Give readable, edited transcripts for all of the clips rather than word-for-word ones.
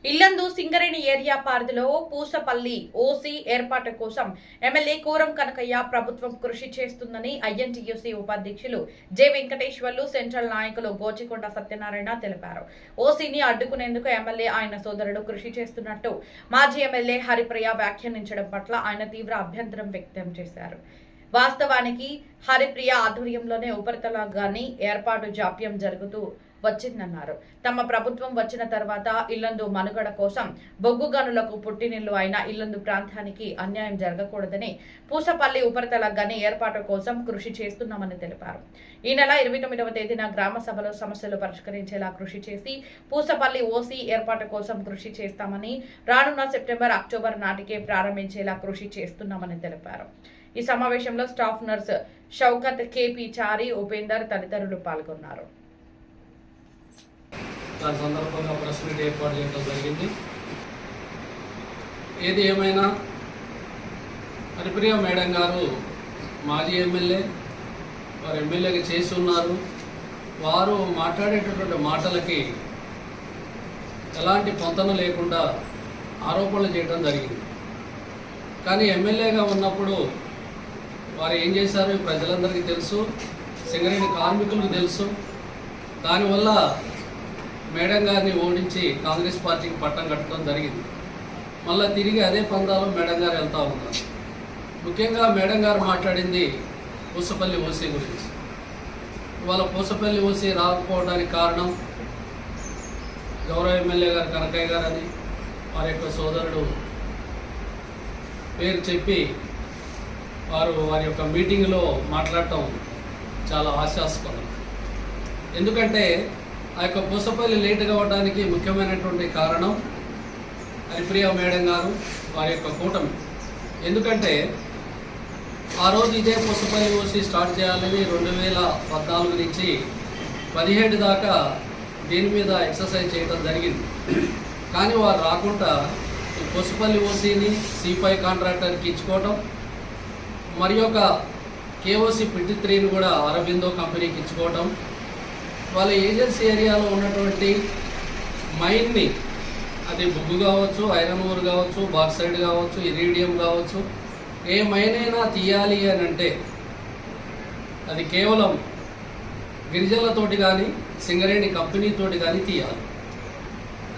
Yellandu Singareni area పరిధిలో Pusapalli OC ఏర్పాటు కోసం ఎమ్మెల్యే కూరం కనకయ్య ప్రభుత్వం కృషి చేస్తుందని ఐఎన్టీయూసీ ఉపాధ్యక్షులు జె వెంకటేశ్వర్లు సెంట్రల్ నాయకులు గోచికొండ సత్యనారాయణ తెలిపారు. ఓసీని అడ్డుకునేందుకు ఎమ్మెల్యే ఆయన సోదరుడు కృషి చేస్తున్నట్టు మాజీ ఎమ్మెల్యే హరిప్రియ వ్యాఖ్యానించడం పట్ల ఆయన తీవ్ర అభ్యంతరం వ్యక్తం చేశారు. వాస్తవానికి హరిప్రియ ఆధ్వర్యంలోనే ఉపరితల గని ఏర్పాటు జాప్యం జరుగుతూ వచ్చిందన్నారు. తమ ప్రభుత్వం వచ్చిన తర్వాత ఇల్లందు మనుగడ కోసం బొగ్గు గనులకు పుట్టినిల్లు అయిన ఇల్లందు ప్రాంతానికి అన్యాయం జరగకూడదని పూసపల్లి ఉపరితల గని ఏర్పాటు కోసం కృషి చేస్తున్నామని తెలిపారు. ఈ నెల 29వ తేదీన గ్రామ సభలో సమస్యలు పరిష్కరించేలా కృషి చేసి పూసపల్లి ఓసీ ఏర్పాటు కోసం కృషి చేస్తామని, రానున్న సెప్టెంబర్, అక్టోబర్ నాటికే ప్రారంభించేలా కృషి చేస్తున్నామని తెలిపారు. ఈ సమావేశంలో స్టాఫ్ నర్స్ షౌకత్, కేపీ చారి, ఉపేందర్ తదితరులు పాల్గొన్నారు. దాని సందర్భంగా ప్రెస్ మీట్ ఏర్పాటు చేయడం జరిగింది. ఏది ఏమైనా హరిప్రియ మేడం గారు మాజీ ఎమ్మెల్యే, వారు ఎమ్మెల్యేగా చేసి ఉన్నారు. వారు మాట్లాడేటటువంటి మాటలకి ఎలాంటి పొంతన లేకుండా ఆరోపణలు చేయడం జరిగింది. కానీ ఎమ్మెల్యేగా ఉన్నప్పుడు వారు ఏం చేశారు ప్రజలందరికీ తెలుసు, సింగరేణి కార్మికులకు తెలుసు. దానివల్ల మేడం గారిని ఓడించి కాంగ్రెస్ పార్టీకి పట్టం కట్టడం జరిగింది. మళ్ళీ తిరిగి అదే పందాలో మేడం గారు వెళ్తూ ఉన్నారు. ముఖ్యంగా మేడం గారు మాట్లాడింది పూసపల్లి ఓసీ గురించి. ఇవాళ పూసపల్లి ఓసీ రాకపోవడానికి కారణం గౌరవ ఎమ్మెల్యే గారు కనకయ్య గారు అని వారి యొక్క సోదరుడు పేరు చెప్పి వారి యొక్క మీటింగ్లో మాట్లాడటం చాలా హాస్యాస్పదం. ఎందుకంటే ఆ యొక్క పూసపల్లి లేట్ కావడానికి ముఖ్యమైనటువంటి కారణం హరిప్రియ మేడం గారు, వారి యొక్క కూటమి. ఎందుకంటే ఆ రోజు ఇదే పూసపల్లి ఓసీ స్టార్ట్ చేయాలని 2014 నుంచి 17 దాకా దీని మీద ఎక్సర్సైజ్ చేయడం జరిగింది. కానీ వారు రాకుండా ఈ పూసపల్లి ఓసీని C5 కాంట్రాక్టర్కి ఇచ్చుకోవటం, మరి యొక్క KOC PT3ని కూడా అరబిందో కంపెనీకి ఇచ్చుకోవటం, వాళ్ళ ఏజెన్సీ ఏరియాలో ఉన్నటువంటి మైన్ని, అది బొగ్గు కావచ్చు, ఐరన్ ఓర్ కావచ్చు, బాక్సైడ్ కావచ్చు, ఇరీడియం కావచ్చు, ఏ మైన్ అయినా తీయాలి అని అంటే అది కేవలం గిరిజనులతోటి కానీ సింగరేణి కంపెనీతోటి కానీ తీయాలి.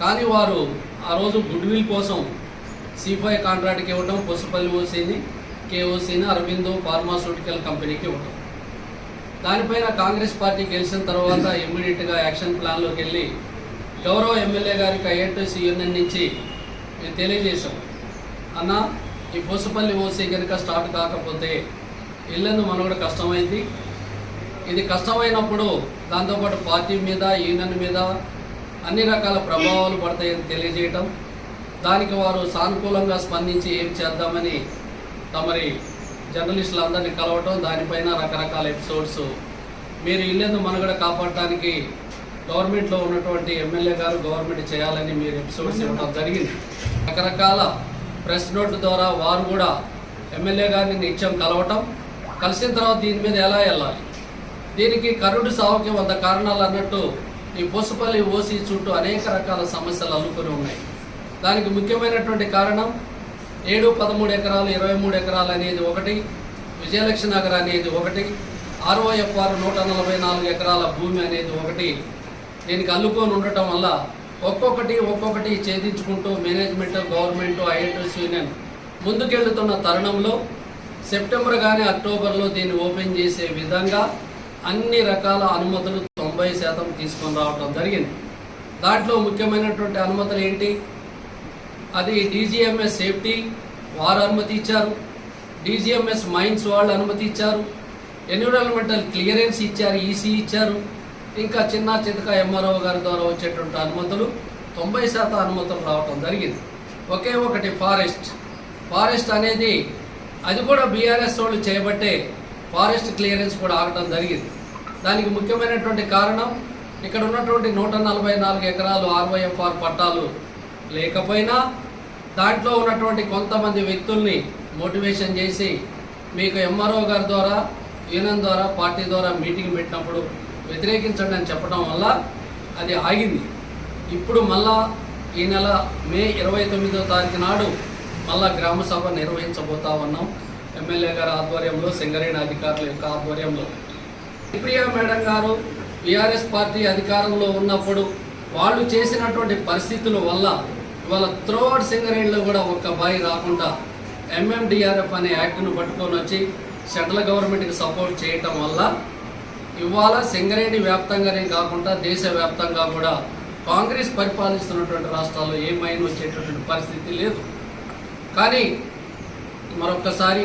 కానీ వారు ఆ రోజు గుడ్విల్ కోసం C5 కాంట్రాక్ట్కి ఇవ్వటం, పూసపల్లి ఓసీని, KOCని అరబిందో ఫార్మాస్యూటికల్ కంపెనీకి ఇవ్వటం. దానిపైన కాంగ్రెస్ పార్టీ గెలిచిన తర్వాత ఇమ్మీడియట్గా యాక్షన్ ప్లాన్లోకి వెళ్ళి గౌరవ ఎమ్మెల్యే గారికి ఐఎన్టీయూసీ యూనియన్ నుంచి మేము తెలియజేశాం, అన్న ఈ పూసపల్లి ఓసీ కనుక స్టార్ట్ కాకపోతే ఇల్లందు మనుగడ కష్టమైంది. ఇది కష్టమైనప్పుడు దాంతోపాటు పార్టీ మీద, యూనియన్ మీద అన్ని రకాల ప్రభావాలు పడతాయని తెలియజేయటం, దానికి వారు సానుకూలంగా స్పందించి ఏం చేద్దామని తమరి జర్నలిస్టులందరినీ కలవటం, దానిపైన రకరకాల ఎపిసోడ్స్. మీరు ఇల్లందు మనుగడ కాపాడటానికి గవర్నమెంట్లో ఉన్నటువంటి ఎమ్మెల్యే గారు గవర్నమెంట్ చేయాలని మీరు ఎపిసోడ్స్ ఇవ్వడం జరిగింది. రకరకాల ప్రెస్ నోట్ ద్వారా వారు కూడా ఎమ్మెల్యే గారిని నిత్యం కలవటం, కలిసిన తర్వాత దీని మీద ఎలా వెళ్ళాలి, దీనికి కరుడు సావుకి 100 కారణాలు అన్నట్టు ఈ పూసపల్లి ఓసీ చుట్టూ అనేక రకాల సమస్యలు అల్లుకొని ఉన్నాయి. దానికి ముఖ్యమైనటువంటి కారణం 7, 13 ఎకరాలు, 23 ఎకరాలు అనేది ఒకటి, విజయలక్ష్మి నగర్ అనేది ఒకటి, ROFR 144 ఎకరాల భూమి అనేది ఒకటి. దీనికి అల్లుకొని ఉండటం వల్ల ఒక్కొక్కటి ఛేదించుకుంటూ మేనేజ్మెంట్, గవర్నమెంట్, ఐఎన్టీయూసీ యూనియన్ ముందుకెళ్తున్న తరుణంలో సెప్టెంబర్ కానీ అక్టోబర్లో దీన్ని ఓపెన్ చేసే విధంగా అన్ని రకాల అనుమతులు 90% తీసుకొని రావడం జరిగింది. దాంట్లో ముఖ్యమైనటువంటి అనుమతులు ఏంటి? అది DGMS సేఫ్టీ వారు అనుమతి ఇచ్చారు, DGMS మైన్స్ వాళ్ళు అనుమతి ఇచ్చారు, ఎన్విరాన్మెంటల్ క్లియరెన్స్ ఇచ్చారు, EC ఇచ్చారు. ఇంకా చిన్న చితక MRO గారి ద్వారా వచ్చేటువంటి అనుమతులు 90% అనుమతులు రావటం జరిగింది. ఒకే ఒకటి ఫారెస్ట్ అనేది అది కూడా BRS వాళ్ళు చేయబట్టే ఫారెస్ట్ క్లియరెన్స్ కూడా ఆగటం జరిగింది. దానికి ముఖ్యమైనటువంటి కారణం ఇక్కడ ఉన్నటువంటి 144 ఎకరాలు ROFR పట్టాలు లేకపోయినా దాంట్లో ఉన్నటువంటి కొంతమంది వ్యక్తుల్ని మోటివేషన్ చేసి మీకు MRO గారి ద్వారా, యూనియన్ ద్వారా, పార్టీ ద్వారా మీటింగ్ పెట్టినప్పుడు వ్యతిరేకించండి అని చెప్పడం వల్ల అది ఆగింది. ఇప్పుడు మళ్ళా ఈ నెల మే 29వ తారీఖు నాడు మళ్ళా గ్రామ సభ నిర్వహించబోతా ఉన్నాం. ఎమ్మెల్యే గారి ఆధ్వర్యంలో, సింగరేణి అధికారుల యొక్క ఆధ్వర్యంలో. ప్రియా మేడం గారు బీఆర్ఎస్ పార్టీ అధికారంలో ఉన్నప్పుడు వాళ్ళు చేసినటువంటి పరిస్థితుల వల్ల ఇవాళ త్రోఅవుట్ సింగరేణిలో కూడా ఒక్క బాయి రాకుండా ఎంఎండిఆర్ఎఫ్ అనే యాక్ట్ను పట్టుకొని వచ్చి సెంట్రల్ గవర్నమెంట్కి సపోర్ట్ చేయటం వల్ల ఇవాళ సింగరేణి వ్యాప్తంగానే కాకుండా దేశవ్యాప్తంగా కూడా కాంగ్రెస్ పరిపాలిస్తున్నటువంటి రాష్ట్రాల్లో ఏ మైన్ వచ్చేటటువంటి పరిస్థితి లేదు. కానీ మరొక్కసారి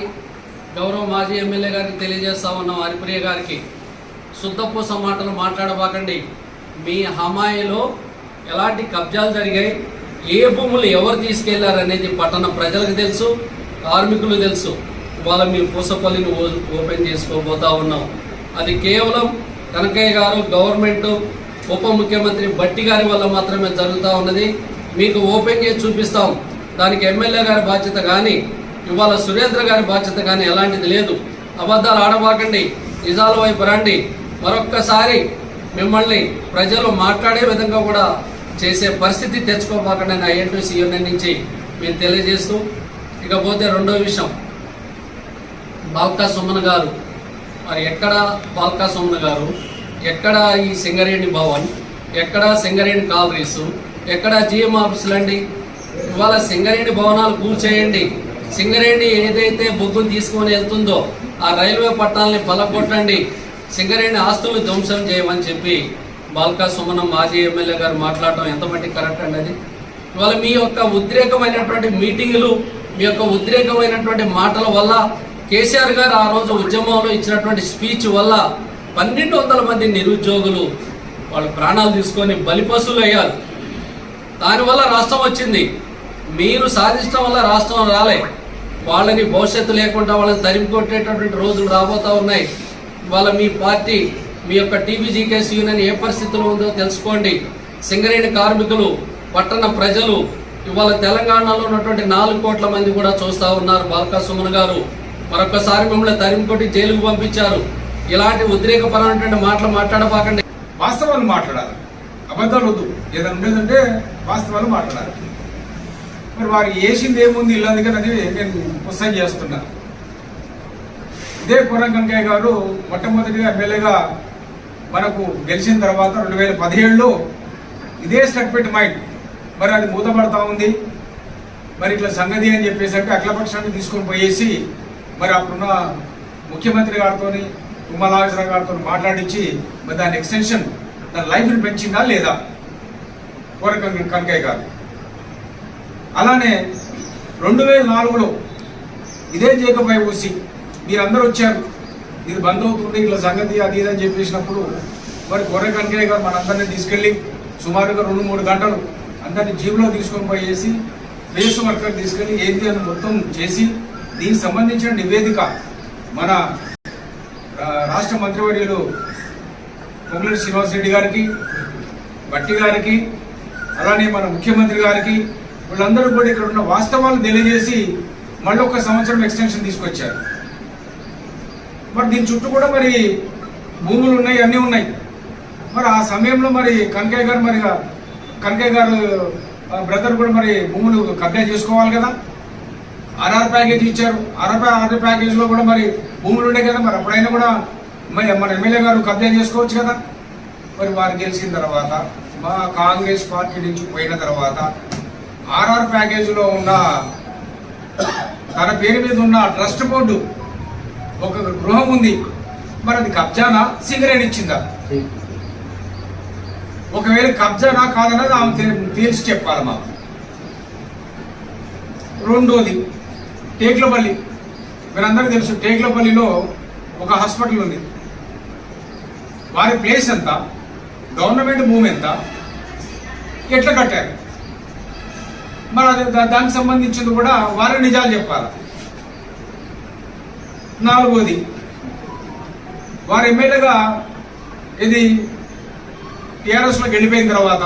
గౌరవ మాజీ ఎమ్మెల్యే గారికి తెలియజేస్తా ఉన్నాం, హరిప్రియ గారికి, శుద్ధపూస మాటలు మాట్లాడబాకండి. మీ హమాయిలో ఎలాంటి కబ్జాలు జరిగాయి, ఏ భూములు ఎవరు తీసుకెళ్లారనేది పట్టణ ప్రజలకు తెలుసు, కార్మికులు తెలుసు. ఇవాళ మీ పూసపల్లిని ఓపెన్ చేసుకోబోతా ఉన్నాం. అది కేవలం కనకయ్య గారు, గవర్నమెంట్, ఉప ముఖ్యమంత్రి భట్టి గారి వల్ల మాత్రమే జరుగుతూ ఉన్నది. మీకు ఓపెన్ చేసి చూపిస్తాం. దానికి ఎమ్మెల్యే గారి బాధ్యత కానీ, ఇవాళ సురేంద్ర గారి బాధ్యత కానీ ఎలాంటిది లేదు. అబద్ధాలు ఆడబాకండి, నిజాల వైపు రండి. మరొక్కసారి మిమ్మల్ని ప్రజలు మాట్లాడే విధంగా కూడా చేసే పరిస్థితి తెచ్చుకోబాకండి అని ఐఎన్టీసీ యూనియన్ నుంచి మేము తెలియజేస్తూ, ఇకపోతే రెండో విషయం, బాల్కా సుమన్ గారు. మరి ఎక్కడ బాల్కా సుమన్ గారు, ఎక్కడ ఈ సింగరేణి భవన్, ఎక్కడ సింగరేణి కాలరీసు, ఎక్కడ జిఎం ఆఫీసులు అండి? ఇవాళ సింగరేణి భవనాలు కూల్చేయండి. సింగరేణి ఏదైతే బొగ్గును తీసుకొని వెళ్తుందో ఆ రైల్వే పట్టాలని పలగొట్టండి. సింగరేణి ఆస్తులు ధ్వంసం చేయమని చెప్పి బాల్కా సుమన్ మాజీ ఎమ్మెల్యే గారు మాట్లాడటం ఎంత మట్టి కరెక్ట్ అండి? అది ఇవాళ మీ యొక్క ఉద్రేకమైనటువంటి మీటింగులు, మీ యొక్క ఉద్రేకమైనటువంటి మాటల వల్ల, కేసీఆర్ గారు ఆ రోజు ఉద్యమంలో ఇచ్చినటువంటి స్పీచ్ వల్ల 1200 మంది నిరుద్యోగులు వాళ్ళు ప్రాణాలు తీసుకొని బలిపశువులు అయ్యారు. దానివల్ల రాష్ట్రం వచ్చింది. మీరు సాధించడం వల్ల రాష్ట్రం రాలే. వాళ్ళని భవిష్యత్తు లేకుండా వాళ్ళని తరిమి కొట్టేటటువంటి రోజులు రాబోతూ ఉన్నాయి. ఇవాళ మీ పార్టీ, మీ యొక్క టీబీజీకేసీ యూనియన్ ఏ పరిస్థితిలో ఉందో తెలుసుకోండి. సింగరేణి కార్మికులు, పట్టణ ప్రజలు, ఇవాళ తెలంగాణలో ఉన్నటువంటి 4 కోట్ల మంది కూడా చూస్తూ ఉన్నారు. బాల్కా సుమన్ గారు మరొకసారి మిమ్మల్ని తరిమి కొట్టి జైలుకు పంపించారు. ఇలాంటి ఉద్రేకపరమైనటువంటి మాటలు మాట్లాడబాకండి. వాస్తవాలు మాట్లాడాలి, అబద్ధాలు వద్దు. ఏదైనా ఉండేదంటే వాస్తవాలు మాట్లాడాలి. మరి వారు వేసింది ఏముంది ఇల్లు, అందుకని అది నేను పుస్తకం చేస్తున్నా. ఇదే కొర్రం కనకయ్య గారు మొట్టమొదటిగా ఎమ్మెల్యేగా మనకు గెలిచిన తర్వాత 2017లో ఇదే స్టెప్పెట్ మైండ్, మరి అది మూతపడతా ఉంది. మరి ఇట్లా సంగతి అని చెప్పేసరికి అఖిలపక్షాన్ని తీసుకొని పోయేసి మరి అప్పుడున్న ముఖ్యమంత్రి గారితో, ఉమానాగేశ్వరరావు గారితో మాట్లాడించి మరి దాని ఎక్స్టెన్షన్, దాని లైఫ్ని పెంచిందా లేదా కొర్రం కనకయ్య గారు. అలానే 2004లో ఇదే జేకబ్ ఓసి మీరందరూ వచ్చారు, ఇది బంద్ అవుతుంది ఇట్లా సంగతి అది ఇది అని చెప్పేసినప్పుడు మరి కొర్రం కనకయ్య గారు మనందరినీ తీసుకెళ్ళి సుమారుగా 2-3 గంటలు అందరినీ జీబులో తీసుకొని పోయేసి బేస్ వర్కర్ తీసుకెళ్ళి ఏంటి అని మొత్తం చేసి దీనికి సంబంధించిన నివేదిక మన రాష్ట్ర మంత్రివర్యులు పొంగులేటి శ్రీనివాసరెడ్డి గారికి, భట్టి గారికి, అలానే మన ముఖ్యమంత్రి గారికి, వీళ్ళందరూ కూడా ఇక్కడ ఉన్న వాస్తవాలు తెలియజేసి మళ్ళీ 1 సంవత్సరం ఎక్స్టెన్షన్ తీసుకొచ్చారు. మరి దీని చుట్టూ కూడా మరి భూములు ఉన్నాయి, అన్నీ ఉన్నాయి. మరి ఆ సమయంలో మరి కనకయ్య గారు బ్రదర్ కూడా మరి భూములు కబ్జా చేసుకోవాలి కదా. ఆర్ఆర్ ప్యాకేజ్ ఇచ్చారు. ఆర్ఆర్ ప్యాకేజ్లో కూడా మరి భూములు ఉండే కదా. మరి అప్పుడైనా కూడా మన ఎమ్మెల్యే గారు కబ్జా చేసుకోవచ్చు కదా. మరి వారు గెలిచిన తర్వాత, మా కాంగ్రెస్ పార్టీ నుంచి పోయిన తర్వాత ఆర్ఆర్ ప్యాకేజీలో ఉన్న తన పేరు మీద ఉన్న ట్రస్ట్ బోర్డు ఒక గృహం ఉంది. మరి అది కబ్జానా, సింగరేణి ఇచ్చిందా? ఒకవేళ కబ్జానా కాదన్నది ఆమె తేల్చి చెప్పాలి మాకు. రెండోది టేక్లపల్లి, మీరందరికీ తెలుసు, టేక్లపల్లిలో ఒక హాస్పిటల్ ఉంది. వారి ప్లేస్ ఎంత, గవర్నమెంట్ భూమి ఎంత, ఎట్లా కట్టారు? మరి అది దానికి సంబంధించింది కూడా వారి నిజాలు చెప్పాలి. నాలుగోది, వారు ఎమ్మెల్యేగా ఇది టీఆర్ఎస్లోకి వెళ్ళిపోయిన తర్వాత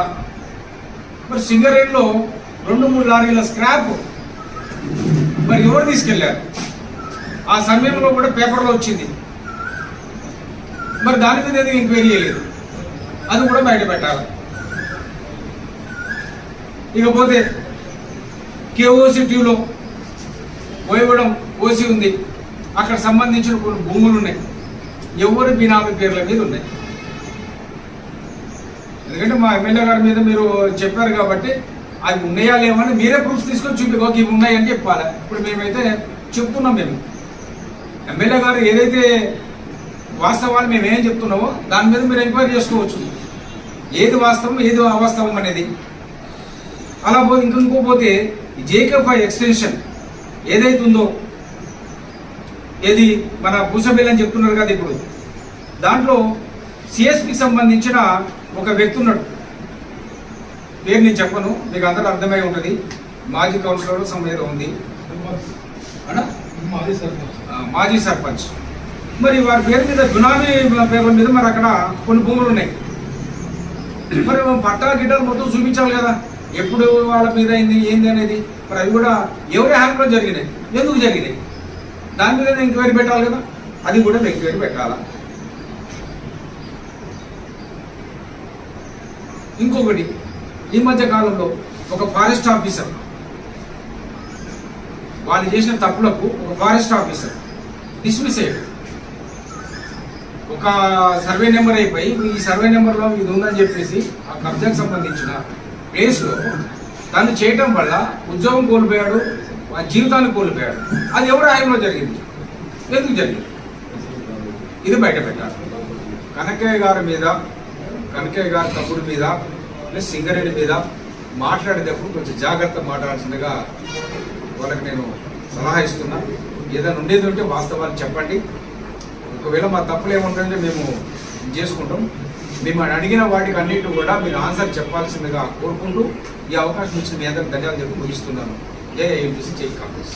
మరి సింగరేణిలో 2-3 లారీల స్క్రాప్ మరి ఎవరు తీసుకెళ్లారు? ఆ సమయంలో కూడా పేపర్లో వచ్చింది. మరి దాని మీద ఎంక్వైరీ చేయలేదు, అది కూడా బయట పెట్టాలి. ఇకపోతే కేఓసి టీలో పోయవడం ఓసి ఉంది, అక్కడ సంబంధించిన కొన్ని భూములు ఉన్నాయి, ఎవరి బినామీ పేర్ల మీద ఉన్నాయి. ఎందుకంటే మా ఎమ్మెల్యే గారి మీద మీరు చెప్పారు కాబట్టి అవి ఉన్నాయా లేవని మీరే ప్రూఫ్స్ తీసుకొని చూపి ఇవి ఉన్నాయని చెప్పాలి. ఇప్పుడు మేమైతే చెప్తున్నాం, మేము ఎమ్మెల్యే గారు ఏదైతే వాస్తవాలు మేము ఏం చెప్తున్నామో దాని మీద మీరు ఎంక్వైరీ చేసుకోవచ్చు, ఏది వాస్తవం ఏది అవాస్తవం అనేది. అలా పోతే ఇంకోపోతే జేకే5 ఎక్స్టెన్షన్ ఏదైతే ఉందో, ఏది మన పూసబెల్లి అని చెప్తున్నారు కదా, ఇప్పుడు దాంట్లో సిఎస్పికి సంబంధించిన ఒక వ్యక్తి ఉన్నాడు, పేరు నేను చెప్పను, మీకు అందరూ అర్థమై ఉంటుంది. మాజీ కౌన్సిలర్ సమేత ఉంది, మాజీ సర్పంచ్. మరి వారి పేరు మీద బినామీ పేర్ల మీద మరి అక్కడ కొన్ని భూములు ఉన్నాయి. మరి పట్టా గిట్టాలు మొత్తం చూపించాలి కదా, ఎప్పుడు వాళ్ళ మీద అయింది ఏంది అనేది. మరి అవి కూడా ఎవరి హ్యాండ్లో జరిగినాయి, ఎందుకు జరిగినాయి, దాని మీద ఎంక్వైరీ పెట్టాలి కదా, అది కూడా ఎంక్వైరీ పెట్టాలా. ఇంకొకటి, ఈ మధ్య కాలంలో ఒక ఫారెస్ట్ ఆఫీసర్ వాళ్ళు చేసిన తప్పులకు ఒక ఫారెస్ట్ ఆఫీసర్ డిస్మిస్ అయ్యాడు. ఒక సర్వే నెంబర్ అయిపోయి ఈ సర్వే నెంబర్లో ఇది ఉందని చెప్పేసి ఆ కబ్జాకు సంబంధించిన ప్లేస్లో తను చేయటం వల్ల ఉద్యోగం కోల్పోయాడు, ఆ జీవితాన్ని కోల్పోయాడు. అది ఎవరి హాయంలో జరిగింది, ఎందుకు జరిగింది, ఇది బయట పెట్టాలి. కనకయ్య గారి మీద, కనకయ్య గారి తమ్ముడి మీద ప్లస్ సింగరెడ్డి మీద మాట్లాడేటప్పుడు కొంచెం జాగ్రత్త మాట్లాడాల్సిందిగా వాళ్ళకి నేను సలహా ఇస్తున్నా. ఏదైనా ఉండేది ఉంటే వాస్తవాలు చెప్పండి, ఒకవేళ మా తప్పులు ఏముంటుందంటే మేము చేసుకుంటాం. మేము అడిగిన వాటికి అన్నింటి కూడా మీరు ఆన్సర్ చెప్పాల్సిందిగా కోరుకుంటూ ఈ అవకాశం ఇచ్చిన మీ అందరికి ధన్యవాదాలు చెప్పి ముగిస్తున్నాను. జై ఏపీసీ, జై కాంగ్రెస్.